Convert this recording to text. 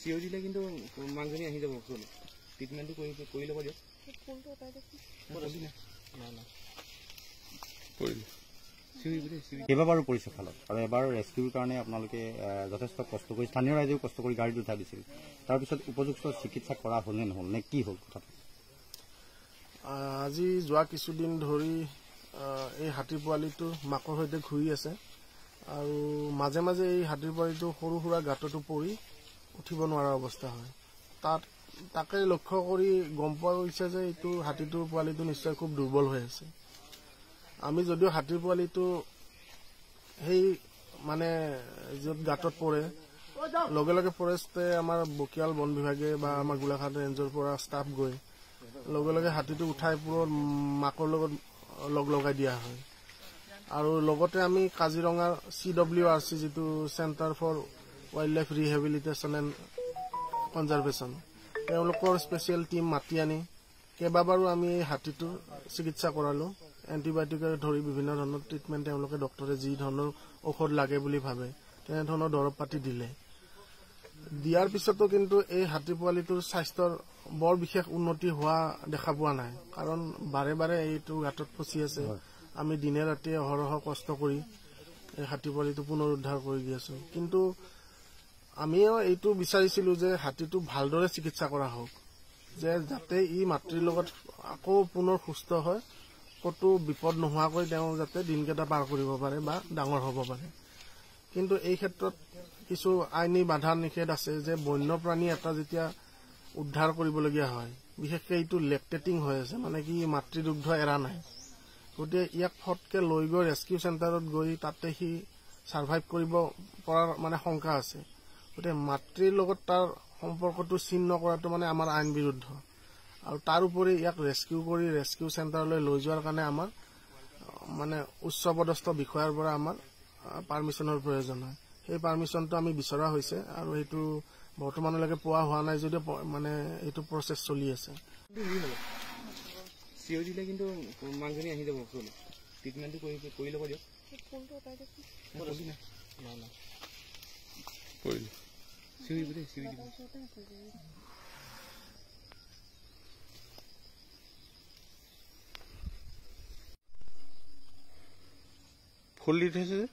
চিও দিলে কিন্তু মাংজনী আহি যাব চল ট্ৰিটমেণ্টটো কৰি ল'ব দিয়ক কোনটো উপায় দেখি না না কেইবাবাৰো পৰিছে খালত আৰু এবাৰ ৰেস্কিউৰ কাৰণে আপোনালোকে যথেষ্ট কষ্ট কৰি স্থানীয় ৰাইজেও কষ্ট কৰি গাড়ীত উঠাই দিছিল তাৰপিছত উপযুক্ত চিকিৎসা কৰা হ'ল নে নহ'ল নে কি হ'ল কথাটো আজি যোৱা কিছুদিন ধৰি এই হাতীৰ পোৱালিটো মাকৰ সৈতে ঘূৰি আছে আৰু মাজে মাজে এই হাতীৰ পোৱালিটো সৰু সুৰা গাঁততো পৰি উঠিব নোৱাৰা অৱস্থা হয় তাকে লক্ষ্য কৰি গম পোৱা গৈছে যে এইটো হাতীটোৰ পোৱালিটো নিশ্চয় খুব দুৰ্বল হৈ আছে আমি যদিও হাতীৰ পোৱালিটো সেই মানে য'ত গাঁতত পৰে লগে লগে ফৰেষ্টে আমাৰ বকিয়াল বন বিভাগে বা আমাৰ গোলাঘাট ৰেঞ্জৰ পৰা ষ্টাফ গৈ লগে লগে হাতীটো উঠাই পুৰৰ মাকৰ লগত লগ লগাই দিয়া হয় আৰু লগতে আমি কাজিৰঙাৰ CWRC যিটো centre for wild life rehabilitation and conservation তেওঁলোকৰ স্পেচিয়েল টীম মাতি আনি কেইবাবাৰো আমি হাতীটোৰ চিকিৎসা কৰালোঁ এণ্টিবায়'টিকেৰে ধৰি বিভিন্ন ধৰণৰ ট্ৰিটমেণ্ট তেওঁলোকে ডক্টৰে যি ধৰণৰ ঔষধ লাগে বুলি ভাবে তেনেধৰণৰ দৰৱ পাতি দিলে দিয়াৰ পিছতো কিন্তু এই হাতী পোৱালিটোৰ স্বাস্থ্যৰ বৰ বিশেষ উন্নতি হোৱা দেখা পোৱা নাই কাৰণ বাৰে বাৰে এইটো গাঁতত ফচি আছে আমি দিনে ৰাতিয়ে অহৰহ কষ্ট কৰি এই হাতী পোৱালিটো পুনৰুদ্ধাৰ কৰি দি আছো কিন্তু আমিও এইটো বিচাৰিছিলোঁ যে হাতীটো ভালদৰে চিকিৎসা কৰা হওক যে যাতে ই মাতৃৰ লগত আকৌ পুনৰ সুস্থ হয় কতো বিপদ নোহোৱাকৈ তেওঁ যাতে দিনকেইটা পাৰ কৰিব পাৰে বা ডাঙৰ হ'ব পাৰে কিন্তু এই ক্ষেত্ৰত কিছু আইনী বাধা নিষেধ আছে যে বন্যপ্ৰাণী এটা যেতিয়া উদ্ধাৰ কৰিবলগীয়া হয় বিশেষকৈ এইটো লেকটেটিং হৈ আছে মানে কি মাতৃদুগ্ধ এৰা নাই গতিকে ইয়াক ফটকে লৈ গৈ ৰেস্কিউ চেণ্টাৰত গৈ তাতে সি ছাৰ্ভাইভ কৰিব পৰাৰ মানে শংকা আছে গতিকে মাতৃৰ লগত তাৰ সম্পৰ্কটো ছিন্ন কৰাটো মানে আমাৰ আইন বিৰুদ্ধ আৰু তাৰ উপৰি ইয়াক ৰেস্কিউ কৰি ৰেস্কিউ চেণ্টাৰলৈ লৈ যোৱাৰ কাৰণে আমাৰ মানে উচ্চপদস্থ বিষয়াৰ পৰা আমাৰ পাৰ্মিশ্যনৰ প্ৰয়োজন হয় সেই পাৰ্মিশ্যনটো আমি বিচৰা হৈছে আৰু সেইটো বৰ্তমানলৈকে পোৱা হোৱা নাই যদিও মানে এইটো প্ৰচেছ চলি আছে চিও দিলে কিন্তু মাংজনী আহি যাব চল ট্ৰিটমেণ্টটো কৰি ল'ব দিয়ক কোনটো উপায় দেখি না না ফুল দি থৈছে যে